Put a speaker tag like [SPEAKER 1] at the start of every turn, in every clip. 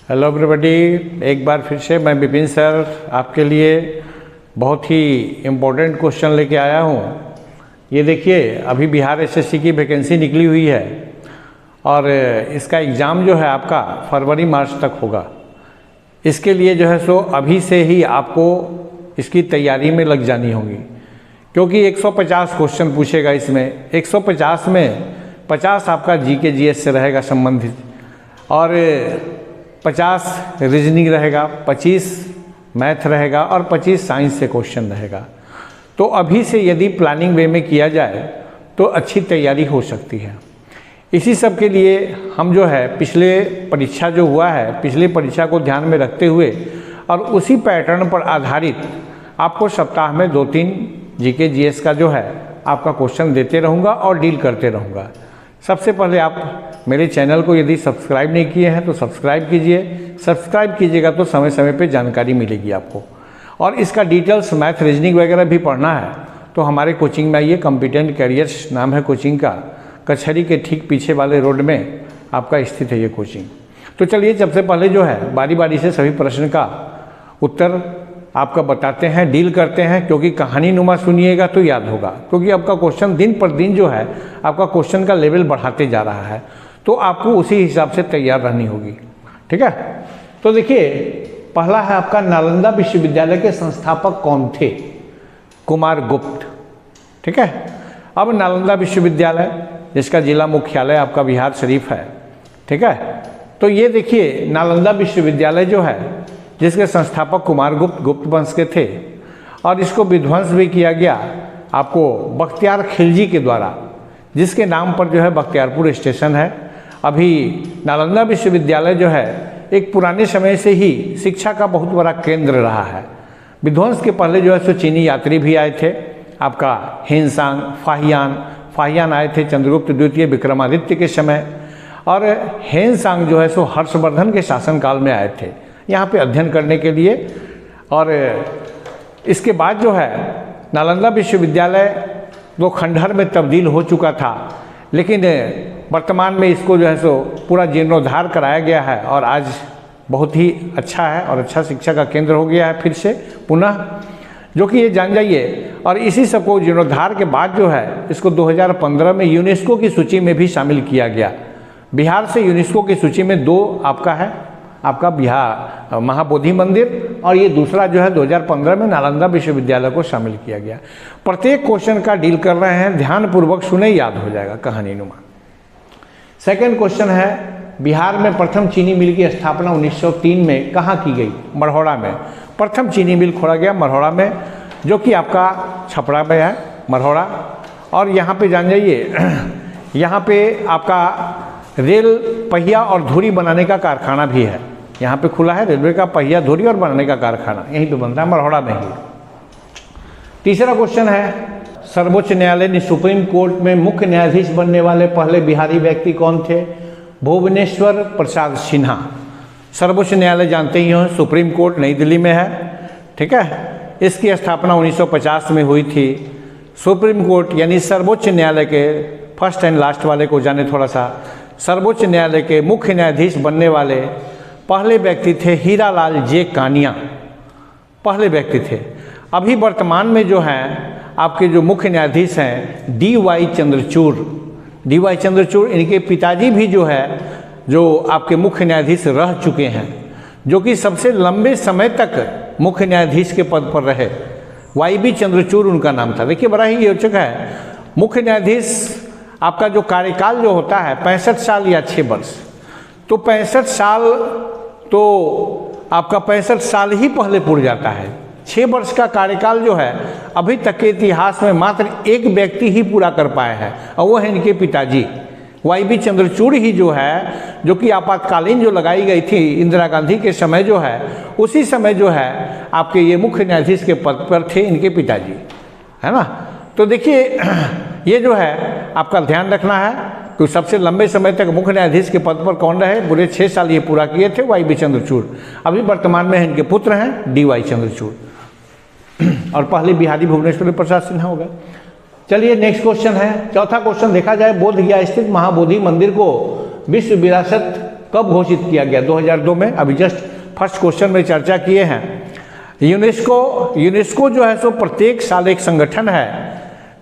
[SPEAKER 1] Hello everybody, एक बार फिर से मैं विपिन सर आपके लिए बहुत ही इम्पोर्टेंट क्वेश्चन लेके आया हूँ। ये देखिए, अभी बिहार एसएससी की वैकेंसी निकली हुई है और इसका एग्ज़ाम जो है आपका फरवरी मार्च तक होगा। इसके लिए जो है सो अभी से ही आपको इसकी तैयारी में लग जानी होगी, क्योंकि 150 क्वेश्चन पूछेगा इसमें। 150 में 50 आपका जीके जीएस से रहेगा संबंधित और 50 रीजनिंग रहेगा, 25 मैथ रहेगा और 25 साइंस से क्वेश्चन रहेगा। तो अभी से यदि प्लानिंग वे में किया जाए तो अच्छी तैयारी हो सकती है। इसी सब के लिए हम जो है पिछले परीक्षा जो हुआ है, पिछली परीक्षा को ध्यान में रखते हुए और उसी पैटर्न पर आधारित आपको सप्ताह में 2-3 जीके जीएस का जो है आपका क्वेश्चन देते रहूँगा और डील करते रहूँगा। सबसे पहले आप मेरे चैनल को यदि सब्सक्राइब नहीं किए हैं तो सब्सक्राइब कीजिए। सब्सक्राइब कीजिएगा तो समय समय पे जानकारी मिलेगी आपको। और इसका डिटेल्स मैथ रीजनिंग वगैरह भी पढ़ना है तो हमारे कोचिंग में आइए। कॉम्पिटेंट कैरियर्स नाम है कोचिंग का। कचहरी के ठीक पीछे वाले रोड में आपका स्थित है ये कोचिंग। तो चलिए, सबसे पहले जो है बारी बारी से सभी प्रश्न का उत्तर आपका बताते हैं, डील करते हैं, क्योंकि कहानी नुमा सुनिएगा तो याद होगा। क्योंकि आपका क्वेश्चन दिन पर दिन जो है आपका क्वेश्चन का लेवल बढ़ाते जा रहा है, तो आपको उसी हिसाब से तैयार रहनी होगी। ठीक है, तो देखिए, पहला है आपका नालंदा विश्वविद्यालय के संस्थापक कौन थे? कुमार गुप्त। ठीक है, अब नालंदा विश्वविद्यालय जिसका जिला मुख्यालय आपका बिहार शरीफ है। ठीक है, तो ये देखिए, नालंदा विश्वविद्यालय जो है जिसके संस्थापक कुमार गुप्त वंश के थे और इसको विध्वंस भी किया गया आपको बख्तियार खिलजी के द्वारा, जिसके नाम पर जो है बख्तियारपुर स्टेशन है। अभी नालंदा विश्वविद्यालय जो है एक पुराने समय से ही शिक्षा का बहुत बड़ा केंद्र रहा है। विध्वंस के पहले जो है सो चीनी यात्री भी आए थे, आपका हिनसांग, फाहियान आए थे चंद्रगुप्त द्वितीय विक्रमादित्य के समय, और हेनसांग जो है सो हर्षवर्धन के शासनकाल में आए थे यहाँ पे अध्ययन करने के लिए। और इसके बाद जो है नालंदा विश्वविद्यालय दो खंडहर में तब्दील हो चुका था, लेकिन वर्तमान में इसको जो है सो पूरा जीर्णोद्धार कराया गया है और आज बहुत ही अच्छा है और अच्छा शिक्षा का केंद्र हो गया है फिर से पुनः, जो कि ये जान जाइए। और इसी सबको जीर्णोद्धार के बाद जो है इसको 2015 में यूनेस्को की सूची में भी शामिल किया गया। बिहार से यूनेस्को की सूची में 2 आपका है, आपका बिहार महाबोधि मंदिर, और ये दूसरा जो है 2015 में नालंदा विश्वविद्यालय को शामिल किया गया। प्रत्येक क्वेश्चन का डील कर रहे हैं, ध्यानपूर्वक सुने, याद हो जाएगा कहानी नुमा। सेकंड क्वेश्चन है, बिहार में प्रथम चीनी मिल की स्थापना 1903 में कहाँ की गई? मढ़ौरा में। प्रथम चीनी मिल खोला गया मढ़ौरा में, जो कि आपका छपरा में है मढ़ौरा। और यहाँ पे जान जाइए, यहाँ पे आपका रेल पहिया और धुरी बनाने का कारखाना भी है। यहाँ पे खुला है रेलवे का पहिया, धुरी और बनाने का कारखाना, यहीं पे बनता है मढ़ौरा में ही। तीसरा क्वेश्चन है, सर्वोच्च न्यायालय ने सुप्रीम कोर्ट में मुख्य न्यायाधीश बनने वाले पहले बिहारी व्यक्ति कौन थे? भुवनेश्वर प्रसाद सिन्हा। सर्वोच्च न्यायालय जानते ही हो, सुप्रीम कोर्ट नई दिल्ली में है। ठीक है, इसकी स्थापना 1950 में हुई थी। सुप्रीम कोर्ट यानी सर्वोच्च न्यायालय के फर्स्ट एंड लास्ट वाले को जाने थोड़ा सा। सर्वोच्च न्यायालय के मुख्य न्यायाधीश बनने वाले पहले व्यक्ति थे हीरालाल जे कानिया, पहले व्यक्ति थे। अभी वर्तमान में जो हैं आपके जो मुख्य न्यायाधीश हैं डी.वाई. चंद्रचूड़, इनके पिताजी भी जो है जो आपके मुख्य न्यायाधीश रह चुके हैं, जो कि सबसे लंबे समय तक मुख्य न्यायाधीश के पद पर रहे। वाई.बी. चंद्रचूड़ उनका नाम था। देखिए, बड़ा ही रोचक है। मुख्य न्यायाधीश आपका जो कार्यकाल जो होता है 65 साल या 6 वर्ष, तो 65 साल तो आपका 65 साल ही पहले पूरा जाता है। 6 वर्ष का कार्यकाल जो है अभी तक के इतिहास में मात्र एक व्यक्ति ही पूरा कर पाए हैं, और वो है इनके पिताजी वाई.बी. चंद्रचूड़ ही, जो है जो कि आपातकालीन जो लगाई गई थी इंदिरा गांधी के समय जो है, उसी समय जो है आपके ये मुख्य न्यायाधीश के पद पर थे इनके पिताजी, है ना। तो देखिए, ये जो है आपका ध्यान रखना है कि सबसे लंबे समय तक मुख्य न्यायाधीश के पद पर कौन रहे, पूरे 6 साल ये पूरा किए थे वाई.बी. चंद्रचूड़। अभी वर्तमान में इनके पुत्र हैं डी.वाई. चंद्रचूड़, और पहले बिहारी भुवनेश्वर प्रसाद सिन्हा हो गए। चलिए, नेक्स्ट क्वेश्चन है। चौथा क्वेश्चन देखा जाए, बोध गया स्थित महाबोधि मंदिर को विश्व विरासत कब घोषित किया गया? 2002 में। अभी जस्ट फर्स्ट क्वेश्चन में चर्चा किए हैं। यूनेस्को जो है सो प्रत्येक साल एक संगठन है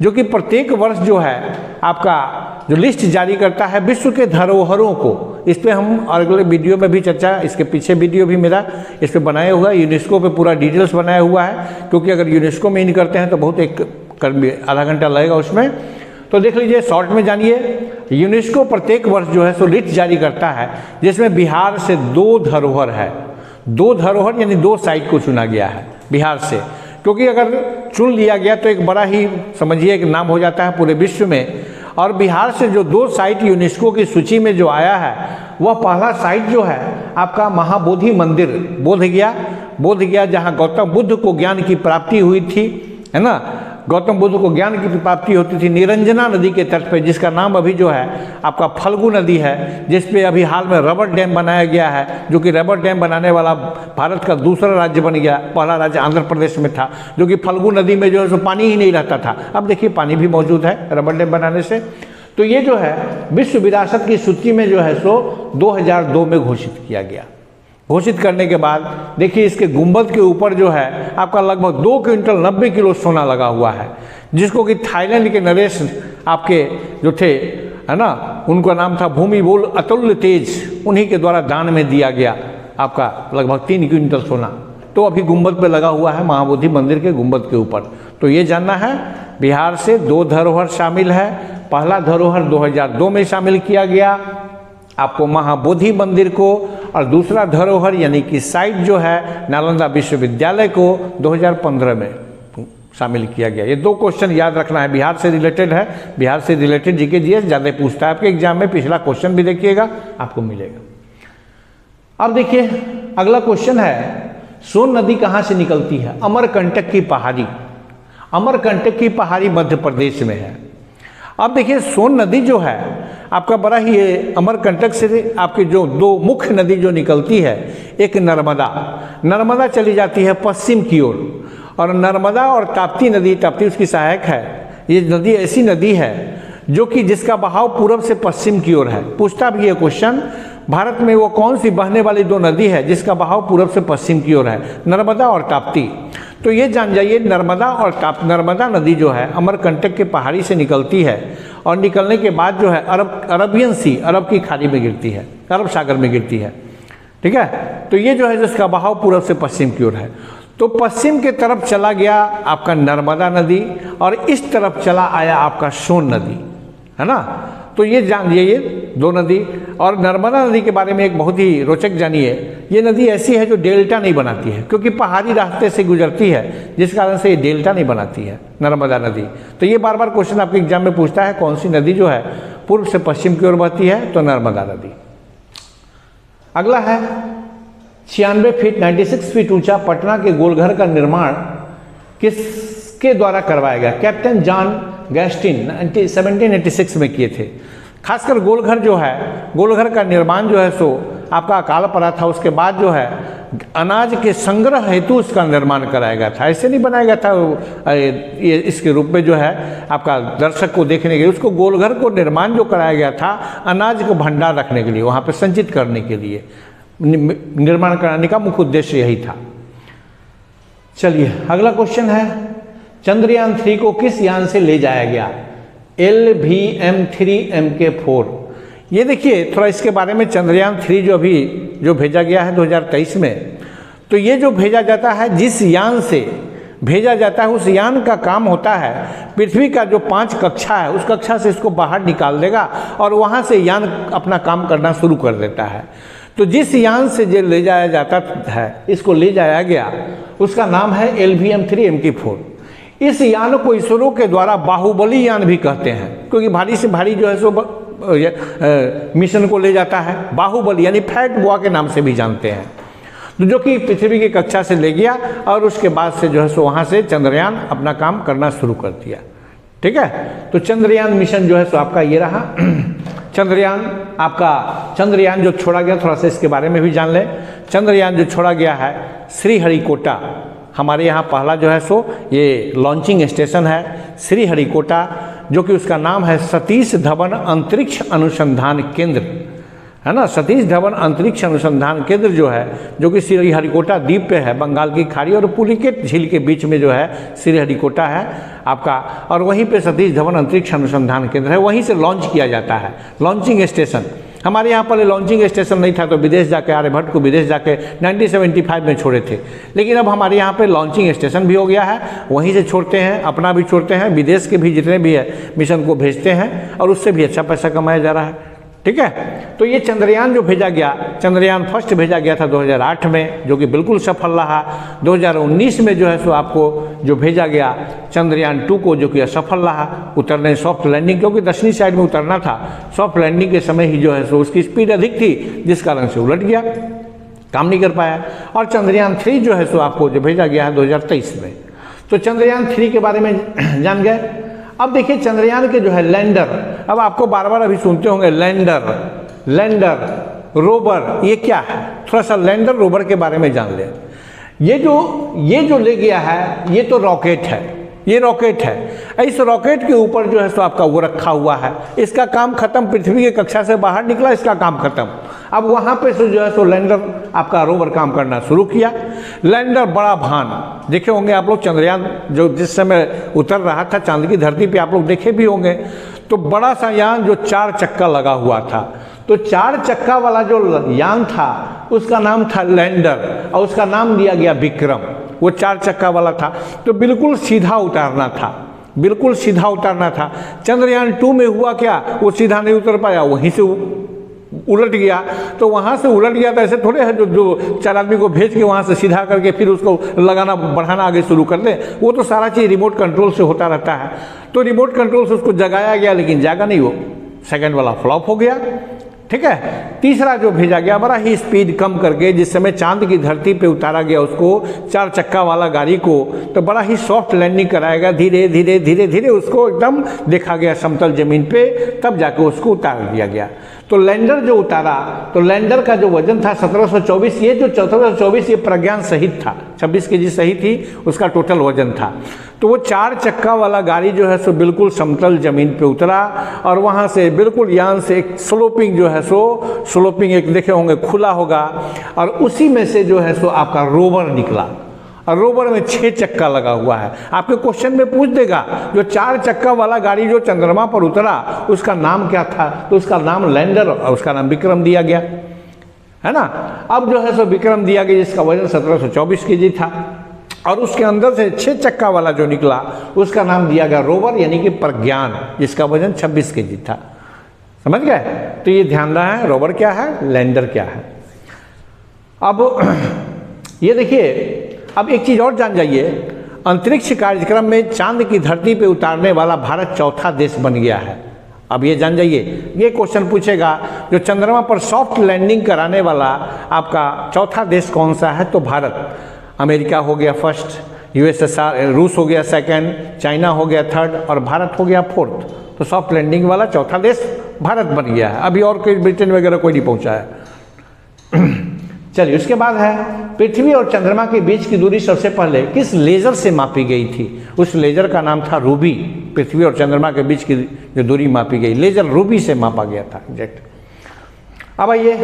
[SPEAKER 1] जो कि प्रत्येक वर्ष जो है आपका जो लिस्ट जारी करता है विश्व के धरोहरों को। इस पे हम अगले वीडियो में भी चर्चा, इसके पीछे वीडियो भी मेरा इस पे बनाया हुआ है, यूनेस्को पे पूरा डिटेल्स बनाया हुआ है, क्योंकि अगर यूनेस्को में इन करते हैं तो बहुत आधा घंटा लगेगा उसमें। तो देख लीजिए, शॉर्ट में जानिए। यूनेस्को प्रत्येक वर्ष जो है सो लिस्ट जारी करता है जिसमें बिहार से 2 धरोहर है। 2 धरोहर यानी 2 साइट को चुना गया है बिहार से, क्योंकि अगर चुन लिया गया तो एक बड़ा ही समझिए एक नाम हो जाता है पूरे विश्व में। और बिहार से जो 2 साइट यूनेस्को की सूची में जो आया है, वह पहला साइट जो है आपका महाबोधि मंदिर बोध गया जहाँ गौतम बुद्ध को ज्ञान की प्राप्ति हुई थी, है ना। गौतम बुद्ध को ज्ञान की प्राप्ति होती थी निरंजना नदी के तट पे, जिसका नाम अभी जो है आपका फल्गु नदी है, जिस पे अभी हाल में रबर डैम बनाया गया है, जो कि रबर डैम बनाने वाला भारत का दूसरा राज्य बन गया। पहला राज्य आंध्र प्रदेश में था, जो कि फल्गु नदी में जो है सो पानी ही नहीं रहता था। अब देखिए पानी भी मौजूद है रबर डैम बनाने से। तो ये जो है विश्व विरासत की सूची में जो है सो 2002 में घोषित किया गया। घोषित करने के बाद देखिए इसके गुंबद के ऊपर जो है आपका लगभग 2 क्विंटल 90 किलो सोना लगा हुआ है, जिसको कि थाईलैंड के नरेश आपके जो थे, है ना, उनका नाम था भूमिबोल अतुल्य तेज, उन्हीं के द्वारा दान में दिया गया आपका लगभग 3 क्विंटल सोना। तो अभी गुंबद पे लगा हुआ है महाबोधि मंदिर के गुंबद के ऊपर। तो ये जानना है, बिहार से 2 धरोहर शामिल है। पहला धरोहर 2002 में शामिल किया गया आपको महाबोधि मंदिर को, और दूसरा धरोहर यानी कि साइट जो है नालंदा विश्वविद्यालय को 2015 में शामिल किया गया। ये 2 क्वेश्चन याद रखना है, बिहार से रिलेटेड है, बिहार से रिलेटेड जीके जीएस ज़्यादा पूछता है आपके एग्जाम में। पिछला क्वेश्चन भी देखिएगा, आपको मिलेगा। अब देखिए अगला क्वेश्चन है, सोन नदी कहाँ से निकलती है? अमरकंटक की पहाड़ी। अमरकंटक की पहाड़ी मध्य प्रदेश में है। अब देखिए सोन नदी जो है आपका बड़ा ही अमरकंटक से आपकी जो 2 मुख्य नदी जो निकलती है, एक नर्मदा चली जाती है पश्चिम की ओर, और नर्मदा और ताप्ती नदी, ताप्ती उसकी सहायक है। ये नदी ऐसी नदी है जो कि जिसका बहाव पूर्व से पश्चिम की ओर है। पूछता भी ये क्वेश्चन, भारत में वो कौन सी बहने वाली 2 नदी है जिसका बहाव पूर्व से पश्चिम की ओर है? नर्मदा और ताप्ती। तो ये जान जाइए, नर्मदा नदी जो है अमरकंटक के पहाड़ी से निकलती है, और निकलने के बाद जो है अरबियन सी, अरब की खाड़ी में गिरती है, अरब सागर में गिरती है। ठीक है, तो ये जो है जिसका बहाव पूर्व से पश्चिम की ओर है। तो पश्चिम के तरफ चला गया आपका नर्मदा नदी, और इस तरफ चला आया आपका सोन नदी, है ना। तो ये जानिए ये 2 नदी। और नर्मदा नदी के बारे में एक बहुत ही रोचक जानिए, ये नदी ऐसी है जो डेल्टा नहीं बनाती है, क्योंकि पहाड़ी रास्ते से गुजरती है, जिस कारण से ये डेल्टा नहीं बनाती है नर्मदा नदी। तो ये बार बार क्वेश्चन आपके एग्जाम में पूछता है, कौन सी नदी जो है पूर्व से पश्चिम की ओर बहती है? तो नर्मदा नदी। अगला है 96 फीट 96 फीट ऊंचा पटना के गोलघर का निर्माण किसके द्वारा करवाया गया? कैप्टन जॉन गैस्टिन 1786 में किए थे। खासकर गोलघर जो है, गोलघर का निर्माण जो है सो आपका अकाल पड़ा था। उसके बाद जो है अनाज के संग्रह हेतु उसका निर्माण कराया गया था। ऐसे नहीं बनाया गया था ये इसके रूप में जो है आपका दर्शक को देखने के लिए। उसको गोलघर को निर्माण जो कराया गया था अनाज को भंडार रखने के लिए, वहाँ पे संचित करने के लिए निर्माण कराने का मुख्य उद्देश्य यही था। चलिए अगला क्वेश्चन है, चंद्रयान 3 को किस यान से ले जाया गया? LVM-3 MK4। ये देखिए थोड़ा इसके बारे में, चंद्रयान 3 जो भेजा गया है 2023 में, तो ये जो भेजा जाता है, जिस यान से भेजा जाता है उस यान का काम होता है पृथ्वी का जो 5 कक्षा है उस कक्षा से इसको बाहर निकाल देगा और वहाँ से यान अपना काम करना शुरू कर देता है। तो जिस यान से जो ले जाया जाता है, इसको ले जाया गया, उसका नाम है LVM-3 MK4। इस यान को इसरो के द्वारा बाहुबली यान भी कहते हैं, क्योंकि भारी से भारी जो है सो मिशन को ले जाता है। बाहुबली यानी फैट बुआ के नाम से भी जानते हैं, तो जो कि पृथ्वी की कक्षा से ले गया और उसके बाद से जो है सो वहाँ से चंद्रयान अपना काम करना शुरू कर दिया। ठीक है, तो चंद्रयान मिशन जो है सो आपका ये रहा। चंद्रयान जो छोड़ा गया, थोड़ा सा इसके बारे में भी जान लें। चंद्रयान जो छोड़ा गया है श्रीहरिकोटा, हमारे यहाँ पहला जो है सो ये लॉन्चिंग स्टेशन है श्रीहरिकोटा, जो कि उसका नाम है सतीश धवन अंतरिक्ष अनुसंधान केंद्र, है ना। सतीश धवन अंतरिक्ष अनुसंधान केंद्र जो है, जो कि श्रीहरिकोटा द्वीप पे है, बंगाल की खाड़ी और पुलिकेट झील के बीच में जो है श्रीहरिकोटा है आपका, और वहीं पे सतीश धवन अंतरिक्ष अनुसंधान केंद्र है, वहीं से लॉन्च किया जाता है। लॉन्चिंग स्टेशन हमारे यहाँ पर लॉन्चिंग स्टेशन नहीं था, तो विदेश जाके आर्यभट्ट को विदेश जाके 1975 में छोड़े थे, लेकिन अब हमारे यहाँ पे लॉन्चिंग स्टेशन भी हो गया है, वहीं से छोड़ते हैं, अपना भी छोड़ते हैं, विदेश के भी जितने भी है मिशन को भेजते हैं और उससे भी अच्छा पैसा कमाया जा रहा है। ठीक है, तो ये चंद्रयान जो भेजा गया, चंद्रयान फर्स्ट भेजा गया था 2008 में, जो कि बिल्कुल सफल रहा। 2019 में जो है सो आपको जो भेजा गया चंद्रयान 2 को, जो कि असफल रहा उतरने, सॉफ्ट लैंडिंग, क्योंकि दक्षिणी साइड में उतरना था, सॉफ्ट लैंडिंग के समय ही जो है सो उसकी स्पीड अधिक थी, जिस कारण से उलट गया, काम नहीं कर पाया। और चंद्रयान 3 जो है सो आपको जो भेजा गया है 2023 में। तो चंद्रयान 3 के बारे में जान गए। अब देखिए चंद्रयान के जो है लैंडर, अब आपको बार बार अभी सुनते होंगे लैंडर रोवर, ये क्या है, थोड़ा सा लैंडर रोवर के बारे में जान लें। ये जो ले गया है, ये तो रॉकेट है, ये रॉकेट है। इस रॉकेट के ऊपर जो है सो आपका वो रखा हुआ है, इसका काम खत्म, पृथ्वी की कक्षा से बाहर निकला, इसका काम खत्म। अब वहाँ पे से जो है सो लैंडर आपका रोवर काम करना शुरू किया। लैंडर बड़ा भान देखे होंगे आप लोग, चंद्रयान जो जिस समय उतर रहा था चांद की धरती पे, आप लोग देखे भी होंगे। तो बड़ा सा यान जो 4 चक्का लगा हुआ था, तो 4 चक्का वाला जो यान था उसका नाम था लैंडर, और उसका नाम दिया गया विक्रम। वो 4 चक्का वाला था, तो बिल्कुल सीधा उतारना था, बिल्कुल सीधा उतारना था। चंद्रयान 2 में हुआ क्या, वो सीधा नहीं उतर पाया, वहीं से उलट गया। तो वहाँ से उलट गया तो ऐसे थोड़े है जो 4 आदमी को भेज के वहाँ से सीधा करके फिर उसको लगाना बढ़ाना आगे शुरू कर दे, वो तो सारा चीज़ रिमोट कंट्रोल से होता रहता है। तो रिमोट कंट्रोल से उसको जगाया गया, लेकिन जागा नहीं, वो सेकंड वाला फ्लॉप हो गया। ठीक है, तीसरा जो भेजा गया बड़ा ही स्पीड कम करके, जिस समय चांद की धरती पे उतारा गया उसको 4 चक्का वाला गाड़ी को, तो बड़ा ही सॉफ्ट लैंडिंग कराया गया, धीरे धीरे धीरे धीरे उसको एकदम देखा गया समतल जमीन पे, तब जाके उसको उतार दिया गया। तो लैंडर जो उतारा, तो लैंडर का जो वजन था 1724, ये जो 1724 ये प्रज्ञान सहित था, 26 kg सही थी उसका टोटल वजन था। तो वो 4 चक्का वाला गाड़ी जो है सो बिल्कुल समतल जमीन पे उतरा, और वहाँ से बिल्कुल यान से एक स्लोपिंग जो है सो, स्लोपिंग एक देखे होंगे खुला होगा, और उसी में से जो है सो आपका रोवर निकला, और रोवर में 6 चक्का लगा हुआ है। आपके क्वेश्चन में पूछ देगा जो 4 चक्का वाला गाड़ी जो चंद्रमा पर उतरा उसका नाम क्या था, तो उसका नाम लैंडर और उसका नाम विक्रम दिया गया, है ना। अब जो है सो विक्रम दिया गया जिसका वजन 1724 kg था, और उसके अंदर से 6 चक्का वाला जो निकला उसका नाम दिया गया रोवर, यानी कि प्रज्ञान, जिसका वजन 26 kg था। समझ गए। तो ये ध्यान रहा है रोवर क्या है, लैंडर क्या है। अब ये देखिए, अब एक चीज़ और जान जाइए, अंतरिक्ष कार्यक्रम में चांद की धरती पे उतारने वाला भारत चौथा देश बन गया है। अब ये जान जाइए, ये क्वेश्चन पूछेगा जो चंद्रमा पर सॉफ्ट लैंडिंग कराने वाला आपका चौथा देश कौन सा है, तो भारत। अमेरिका हो गया फर्स्ट, यूएसएसआर रूस हो गया सेकंड, चाइना हो गया थर्ड, और भारत हो गया फोर्थ। तो सॉफ्ट लैंडिंग वाला चौथा देश भारत बन गया है। अभी और कोई ब्रिटेन वगैरह कोई नहीं पहुंचा है। चलिए, उसके बाद है पृथ्वी और चंद्रमा के बीच की दूरी सबसे पहले किस लेजर से मापी गई थी। उस लेजर का नाम था रूबी। पृथ्वी और चंद्रमा के बीच की जो दूरी मापी गई, लेजर रूबी से मापा गया था एग्जैक्ट। अब आइए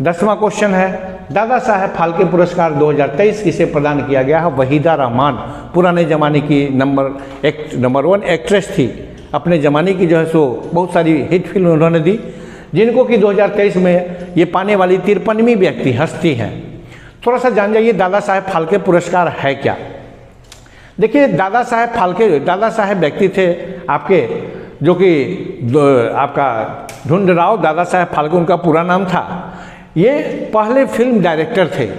[SPEAKER 1] 10वां क्वेश्चन है, दादा साहेब फाल्के पुरस्कार 2023 किसे प्रदान किया गया है। वहीदा रहमान, पुराने ज़माने की नंबर 1 एक्ट्रेस थी, अपने ज़माने की जो है सो बहुत सारी हिट फिल्म उन्होंने दी, जिनको कि 2023 में ये पाने वाली 53वीं व्यक्ति हस्ती हैं। थोड़ा सा जान जाइए दादा साहेब फाल्के पुरस्कार है क्या। देखिए, दादा साहेब व्यक्ति थे आपके, जो कि आपका ढूंढराव दादा साहेब फाल्के उनका पूरा नाम था। ये पहले फिल्म डायरेक्टर थे।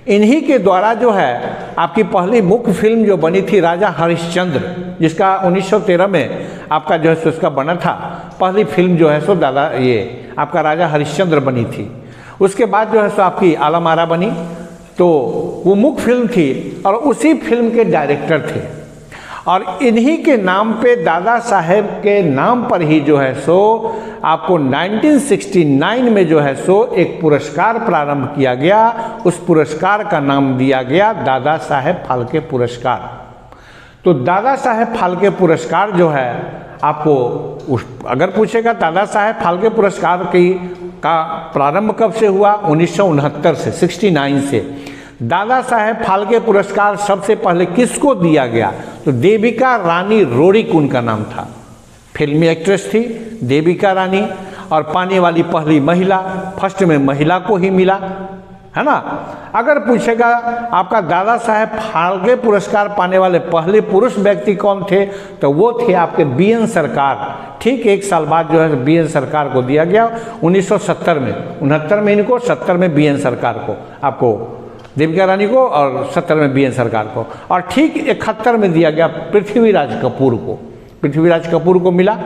[SPEAKER 1] इन्हीं के द्वारा जो है आपकी पहली मुख्य फिल्म जो बनी थी राजा हरिश्चंद्र, जिसका 1913 में आपका जो है सो उसका बना था, पहली फिल्म जो है सो दादा ये आपका राजा हरिश्चंद्र बनी थी। उसके बाद जो है सो आपकी आलम आरा बनी, तो वो मुख्य फिल्म थी और उसी फिल्म के डायरेक्टर थे। और इन्हीं के नाम पे, दादा साहेब के नाम पर ही जो है सो आपको 1969 में जो है सो एक पुरस्कार प्रारंभ किया गया। उस पुरस्कार का नाम दिया गया दादा साहेब फाल्के पुरस्कार। तो दादा साहेब फाल्के पुरस्कार जो है आपको अगर पूछेगा दादा साहेब फाल्के पुरस्कार की का प्रारंभ कब से हुआ? 1969 से, 69 से। दादा साहेब फाल्के पुरस्कार सबसे पहले किसको दिया गया? तो देविका रानी रोडिक उनका नाम था, फिल्मी एक्ट्रेस थी देविका रानी, और पाने वाली पहली महिला, फर्स्ट में महिला को ही मिला, है ना। अगर पूछेगा आपका दादा साहेब फाल्के पुरस्कार पाने वाले पहले पुरुष व्यक्ति कौन थे, तो वो थे आपके बी.एन. सरकार। ठीक 1 साल बाद जो है बी.एन. सरकार को दिया गया 1970 में। 69 में इनको, 70 में बी.एन. सरकार को, आपको देविका रानी को, और 70 में बी.एन. सरकार को, और ठीक 71 में दिया गया पृथ्वीराज कपूर को, पृथ्वीराज कपूर को मिला।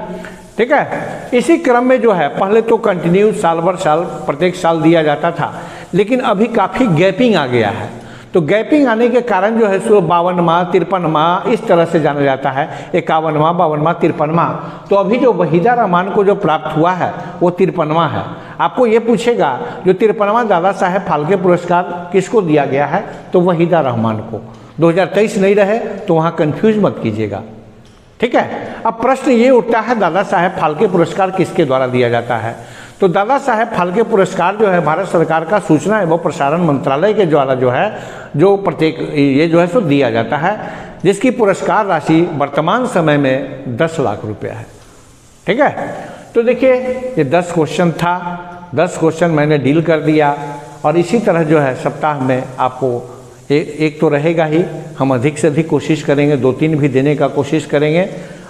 [SPEAKER 1] ठीक है। इसी क्रम में जो है पहले तो कंटिन्यू साल भर साल प्रत्येक साल दिया जाता था, लेकिन अभी काफ़ी गैपिंग आ गया है। तो गैपिंग आने के कारण जो है सो 52वां 53वां इस तरह से जाना जाता है, 51वां 52वां 53वां। तो अभी जो वहीदा रहमान को जो प्राप्त हुआ है वो 53वां है। आपको ये पूछेगा जो 53वां दादा साहेब फाल्के पुरस्कार किसको दिया गया है, तो वहीदा रहमान को। 2023 नहीं रहे तो वहाँ कन्फ्यूज मत कीजिएगा। ठीक है। अब प्रश्न ये उठता है दादा साहेब फाल्के पुरस्कार किसके द्वारा दिया जाता है? तो दादा साहेब फाल्के पुरस्कार जो है भारत सरकार का सूचना एवं प्रसारण मंत्रालय के द्वारा जो है जो प्रत्येक ये जो है सो दिया जाता है, जिसकी पुरस्कार राशि वर्तमान समय में 10 लाख रुपया है। ठीक है। तो देखिए ये 10 क्वेश्चन था, 10 क्वेश्चन मैंने डील कर दिया, और इसी तरह जो है सप्ताह में आपको एक तो रहेगा ही, हम अधिक से अधिक कोशिश करेंगे, 2-3 भी देने का कोशिश करेंगे।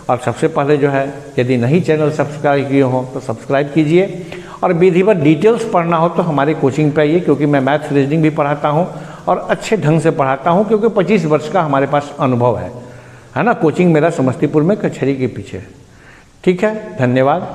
[SPEAKER 1] और सबसे पहले जो है यदि नहीं चैनल सब्सक्राइब किए हो तो सब्सक्राइब कीजिए, और विधिवत डिटेल्स पढ़ना हो तो हमारी कोचिंग पे आइए, क्योंकि मैं मैथ रीजनिंग भी पढ़ाता हूँ और अच्छे ढंग से पढ़ाता हूँ, क्योंकि 25 वर्ष का हमारे पास अनुभव है ना। कोचिंग मेरा समस्तीपुर में कचहरी के पीछे है। ठीक है, धन्यवाद।